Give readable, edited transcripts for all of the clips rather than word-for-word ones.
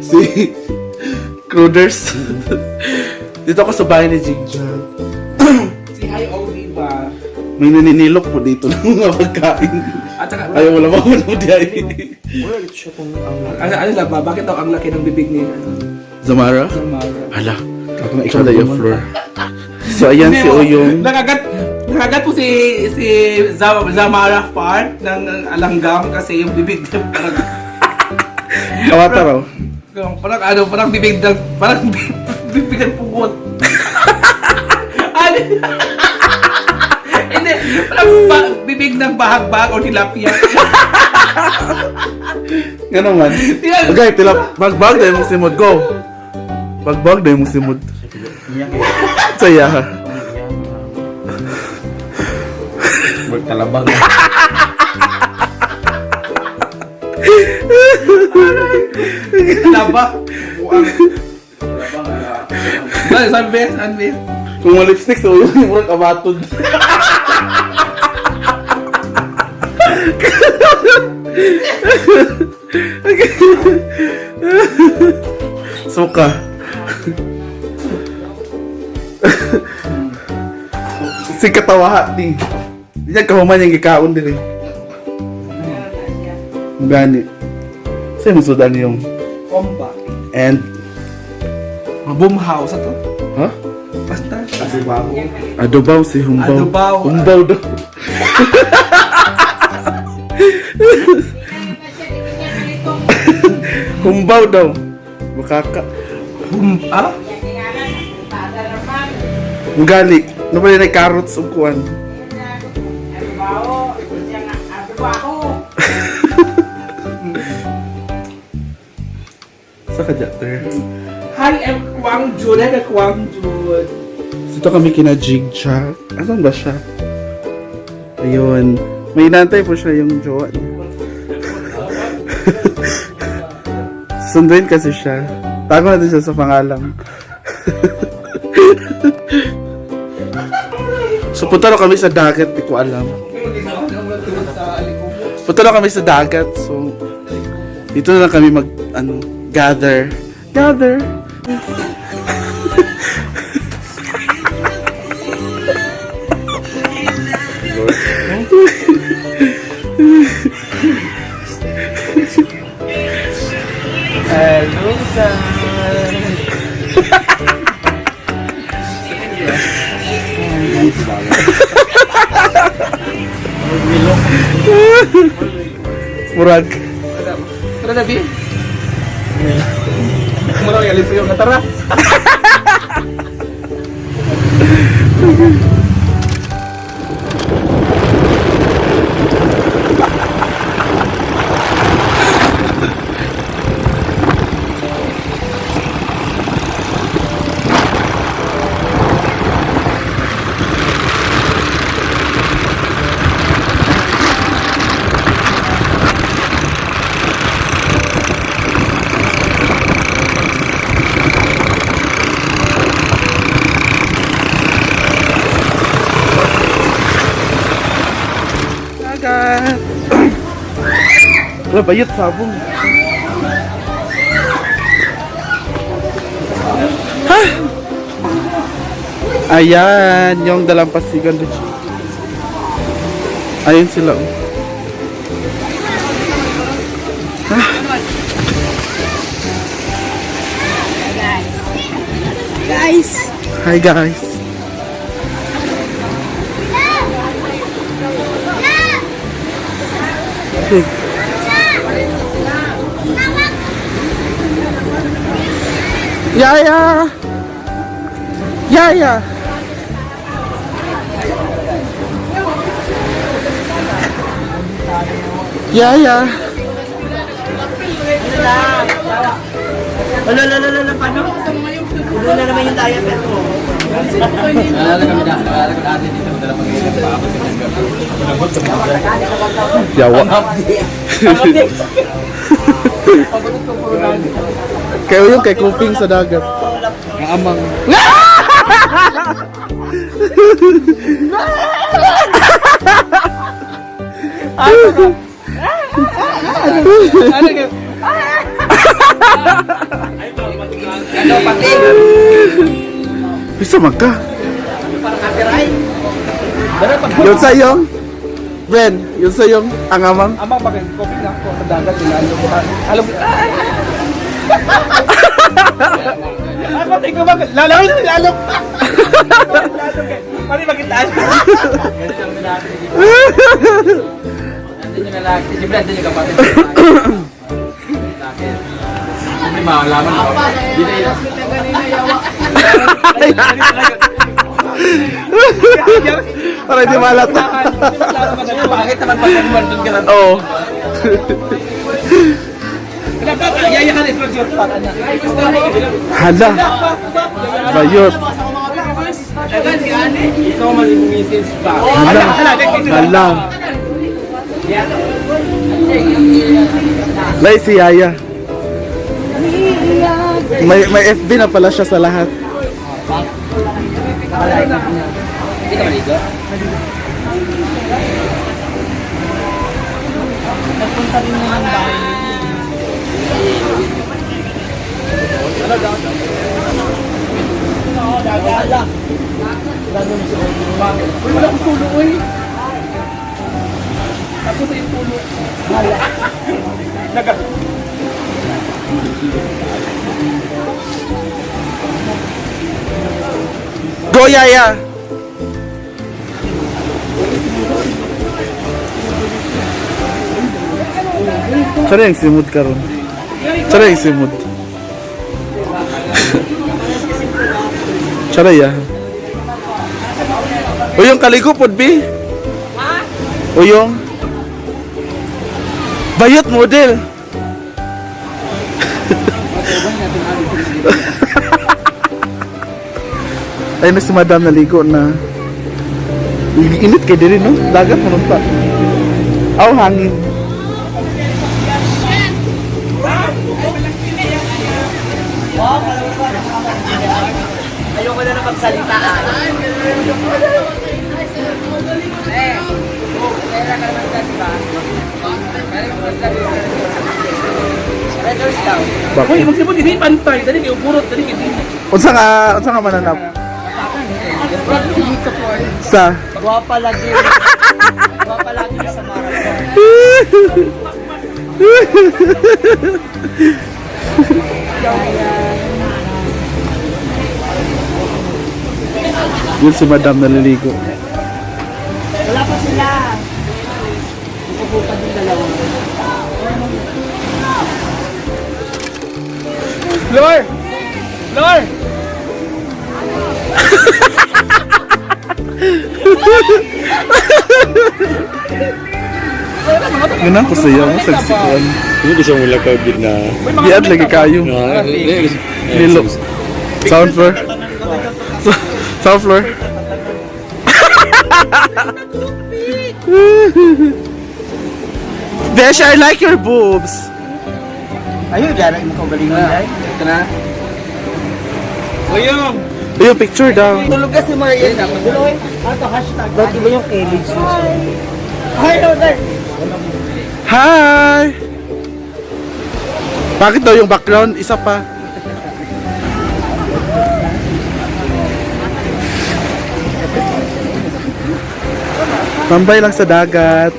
Si Cruders. Dito ako sa bahay ni Jigjag. Si Hi Oliva. May naninilok po dito ng mga pagkain. At saka, Ayaw wala mo di ay. wala siya kung ano lang ba? Bakit daw ang laki ng bibig ni Zamara? Samara? Hala. Ikaw na yung floor. So ayan si Oyong. Nakagat po si Zamara part ng alanggam kasi yung bibig niya Kawata raw. parang bibig ng bibig ng pugot. Ano? Hindi, parang bibig ng bahag-bahag o tilapia. Nga naman. Okay, bagbag dahil mong simod. Go! Bagbag dahil mong simod. Saya ha. Magtalabang. Laba. Sanbe. Kung mga lipstick, so yung murag abatod. Suka. Si katawahat ni. Diyan kahuman yung gikaon din eh. Gani. Sa'yo mo sudan yung Komba. and Boomhouse ito. ha? Basta. Adobaw si Humbaw. Adobaw. Humbaw daw. Humbaw daw. Makaka. Ah? Mugali. Ano ba yun ay carrots o kuwan? Sa kadyater. Hi, I'm Kwang Jun. Hi, Kwang Jun. Dito kami kina Jigjag. Asan ba siya? Ayun. May inantay po siya yung jowa niya. Sunduin kasi siya. Tago natin siya sa pangalang. So punta na kami sa dagat, di ko alam. Punta na kami sa dagat, so dito na lang kami gather. Hello, sir. Murag. Tara na, Bi. Murag yung alipo yung tara. Dagat. Wala bayot sabong. Ha? Ayan, yung dalampasigan din. Ayun sila. Guys, Hi guys. Yaya. Yaya. Yaya. Wala, paano? Wala naman yung diaper ko. Yawa. Kayo yung kay kuping sa dagat. Amang. Ano ka? natin. Bisa magka. Parang copyright. Yun sa yung Bren, yun sa yung angamang. Ama, bakit kopi na ako sa dagat, ilalog ko. Alam mo, ay, bakit ko bakit? Lalawin na, lalog. Pari makitaan. Nandun yung lalaki. Si Brad, nandun yung kapatid. Siyempre, makalaman ako. Para di malata. Bakit naman pag-converton ka na? Oo. Yayakan ito yung shortcut. Hala. Bayot. Ikaw man yung message ba? Hala. Hala. Lay si Yaya. May FB na pala siya sa lahat. Hindi ka maligo? Nagpunta rin naman bahay. Uy, wala akong pulo, uy. Ako sa yung pulo. Naga. Go Yaya. Saan yung simod ka ron? Saan yung simod? Saan ya? Uyong kaligo pod bi? Uyong? Bayot model. Ay na si madam naligo na. Init kay diri no? Dagat mo pa. Aw hangin. Ayoko na na magsalitaan. Uy, magsipot, hindi pantay. Dali kayo, burot. Dali kayo. Unsa nga mananap? Sa Guwapa lagi. Guwapa lagi sa marathon. yun si madam naliligo. Wala pa sila. Ipubukan yung dalawa. Lord! Lord! Ganun ko sa iyo, sagsikuan. Hindi ko siya mula kabit na. Diad lagi kayo. Nilo. Sound floor. Sound floor. Besh, I like your boobs. Ayun, dyan ang kagalingan dyan. Ito na. Uyong! Yung picture daw. Tulog ka si Marian. Tuloy. Ato, hashtag. Ba't iba yung Kelly's? Hi, Lord. Hi! Bakit daw yung background? Isa pa. Tambay lang sa dagat.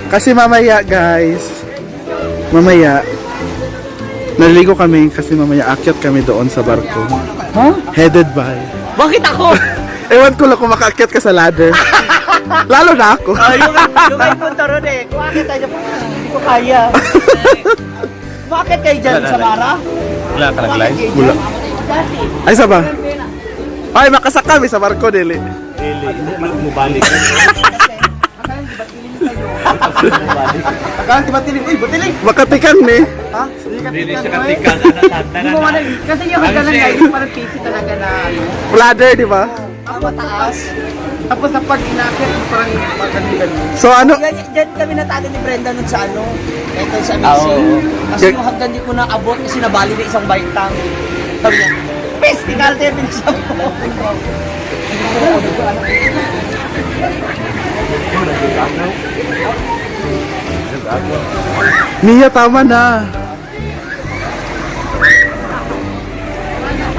Kasi mamaya guys, mamaya, naliligo kami kasi mamaya akyat kami doon sa barko. Huh? Headed by. Bakit ako? Ewan ko lang kung makaakyat ka sa ladder. Lalo na ako. Yung ay punta ron eh. Bakit tayo pa? Hindi ko kaya. Bakit kayo dyan sa Mara? Wala ka nag-live? Wala. Ay, isa ba? Ay, makasak kami sa barko, Dili. Mubalik. Akala di ba tiling? Uy, batiling! Makatikan ni. Ha? Hindi siya katikan. Hindi mo man kasi yung hagalan nga, yung parang PC talaga na ano. Ladder, di ba? Ang mataas. Tapos na pag inakit, parang maganda. So ano? Diyan kami natagan ni Brenda nun sa ano, ito sa Amazing. Kasi yung hagdan di ko na abot kasi nabali na isang bike tank. Sabi niya, Pes, ikalte yung pinasang ko. Mia, tama na.